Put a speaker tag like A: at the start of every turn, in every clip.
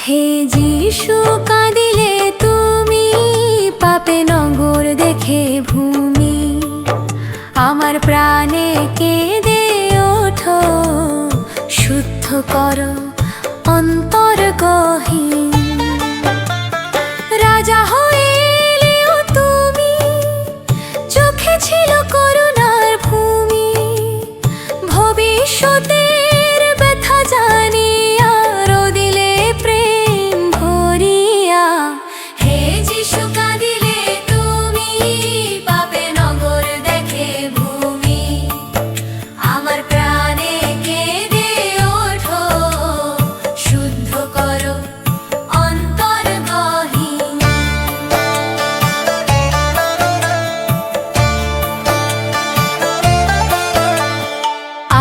A: হে যিশু কাঁদিলে তুমি, পাপে নগর দেখে ভূমি, আমার প্রাণে কেঁদে ওঠো, শুদ্ধ করো অন্তর গহীন। রাজা হয়ে এলেও তুমি, চোখে ছিল করুণার ভূমি, ভবিষ্যতের ব্যথা জানিয়া রোদিলে প্রেম ভরিয়া। হে যিশু কাঁদিলে তুমি, পাপে নগর দেখে ভূমি, আমার প্রাণে কেঁদে ওঠো, শুদ্ধ করো অন্তর গহীন।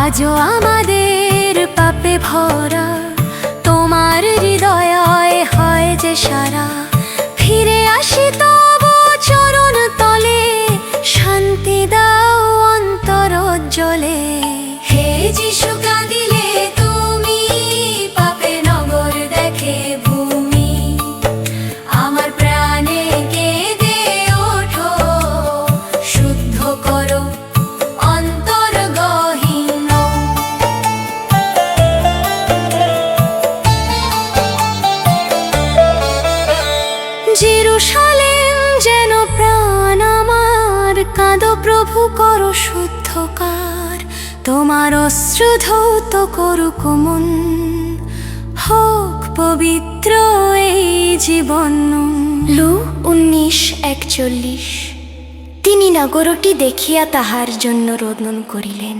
A: আজও আমাদের পাপে ভরা, তোমার হৃদয় হয় যে সারা, ফিরে আসি তব চরণ তলে, শান্তি দাও অন্তর জ্বলে। হে যিশু কাঁদিলে তুমি, পাপে নগর দেখে ভূমি, আমার প্রাণে কেঁদে ওঠো, শুদ্ধ করো অন্তর গহীন। জেরুসালেম যেন প্রাণ আমার, কাঁদো প্রভু করো শুদ্ধকার, তোমার অশ্র ধৌত করুক মন, হোক পবিত্র এই জীবন। লু 19:41। তিনি নগরটি দেখিয়া তাহার জন্য রোদন করিলেন।